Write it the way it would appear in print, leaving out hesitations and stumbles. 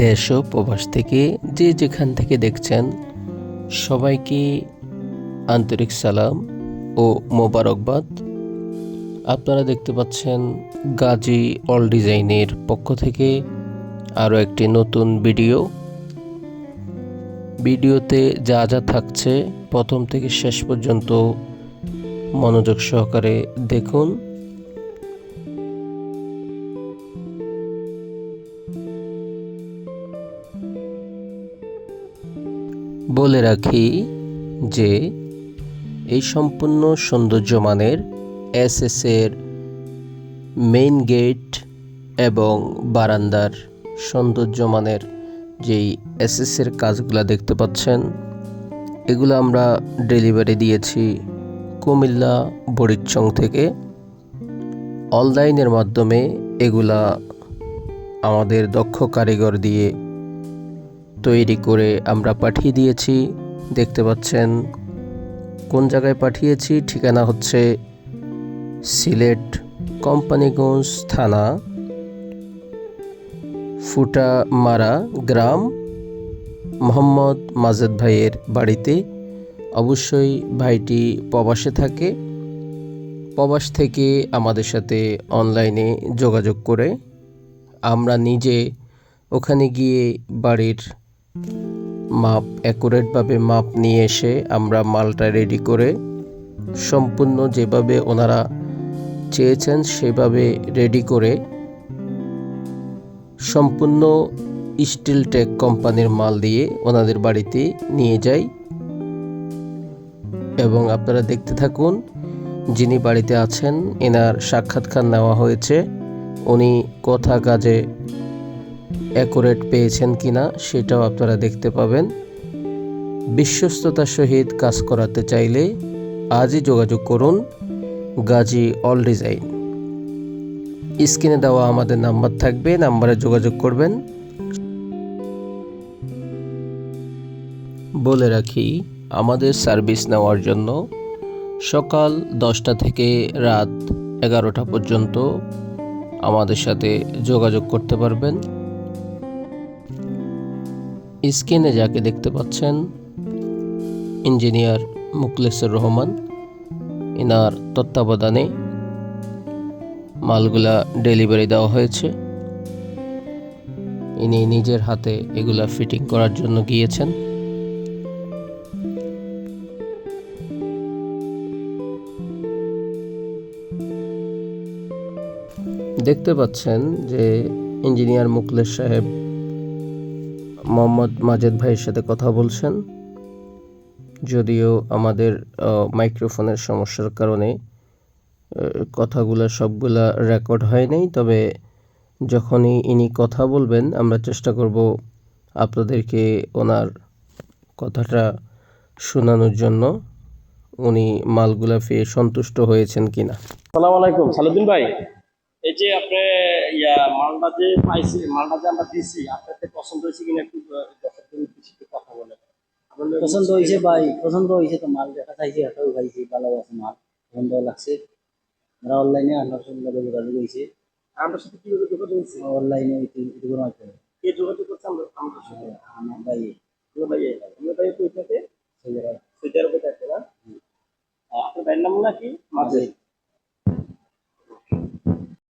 দেশ ও প্রবাস থেকে যে যেখান থেকে দেখছেন সবাইকে আন্তরিক সালাম ও মোবারকবাদ। আপনারা দেখতে পাচ্ছেন গাজী অল ডিজাইনের পক্ষ থেকে আরও একটি নতুন ভিডিওতে যা যা থাকছে প্রথম থেকে শেষ পর্যন্ত মনোযোগ সহকারে দেখুন। বলে রাখি যে এই সম্পূর্ণ সৌন্দর্যমানের এসএসের মেইন গেট এবং বারান্দার সৌন্দর্যমানের যেই এসএসের কাজগুলো দেখতে পাচ্ছেন, এগুলো আমরা ডেলিভারি দিয়েছি কুমিল্লা বড়িচং থেকে। অনলাইনের মাধ্যমে এগুলা আমাদের দক্ষ কারিগর দিয়ে তৈরি করে আমরা পাঠিয়ে দিয়েছি। দেখতে পাচ্ছেন কোন জায়গায় পাঠিয়েছি, ঠিকানা হচ্ছে সিলেট কোম্পানিগঞ্জ থানা ফুটামারা গ্রাম, মোহাম্মদ মাজেদ ভাইয়ের বাড়িতে। অবশ্যই ভাইটি প্রবাসে থাকে। প্রবাস থেকে আমাদের সাথে অনলাইনে যোগাযোগ করে আমরা নিজে ওখানে গিয়ে বাড়ির মাপ অ্যাকুরেটভাবে মাপ নিয়ে এসে আমরা মালটা রেডি করে সম্পূর্ণ যেভাবে ওনারা চেয়েছেন সেভাবে রেডি করে সম্পূর্ণ স্টিল টেক কোম্পানির মাল দিয়ে ওনাদের বাড়িতে নিয়ে যাই। এবং আপনারা দেখতে থাকুন, যিনি বাড়িতে আছেন এনার সাক্ষাৎকার নেওয়া হয়েছে। উনি কথা কাজে অ্যাকুরেট পেয়েছেন কিনা সেটাও আপনারা দেখতে পাবেন। বিশ্বস্ততার সহিত কাজ করাতে চাইলে আজই যোগাযোগ করুন গাজী অল ডিজাইন। স্ক্রিনে দেওয়া আমাদের নাম্বার থাকবে, নাম্বারে যোগাযোগ করবেন। বলে রাখি, আমাদের সার্ভিস নেওয়ার জন্য সকাল 10টা থেকে রাত 11টা পর্যন্ত আমাদের সাথে যোগাযোগ করতে পারবেন। স্ক্রিনে যাকে দেখতে পাচ্ছেন ইঞ্জিনিয়ার মুখলেসুর রহমান, এনার তত্ত্বাবধানে মালগুলা ডেলিভারি দেওয়া হয়েছে। ইনি নিজের হাতে এগুলা ফিটিং করার জন্য গিয়েছেন। দেখতে পাচ্ছেন যে ইঞ্জিনিয়ার মুখলেস সাহেব মোহাম্মদ মাজেদ ভাইয়ের সাথে কথা বলছেন। যদিও আমাদের মাইক্রোফোনের সমস্যার কারণে কথাগুলো সবগুলা রেকর্ড হয় নাই, তবে যখনই ইনি কথা বলবেন আমরা চেষ্টা করব আপনাদেরকে ওনার কথাটা শোনানোর জন্য, উনি মালগুলা পেয়ে সন্তুষ্ট হয়েছেন কিনা। আসসালামু আলাইকুম সালুদ্দিন ভাই, এই যে আপনি মালটা যে পাইছি, মালটা যে আমরা দিছি, আপনাদের পছন্দ হয়েছে কিনা একটু কথা বলেন। পছন্দ হয়েছে ভাই, পছন্দ হয়েছে তো। মাল দেখা চাইছি, এটাও খাইছি, ভালো আছে মাল, পছন্দ লাগছে। আমরা অনলাইনে আপনার সঙ্গে যোগাযোগ হয়েছে। আমার সাথে কিভাবে যোগাযোগ হয়েছে? অনলাইনে ইউটিউবের মাধ্যমে। কে যোগাযোগ করছে আমাদের সাথে? আমার ভাই। আমার ভাই কই থাকে? সৌদি আরবে থাকে না? আপনার ভাইয়ের নাম নাকি? মাজেদ।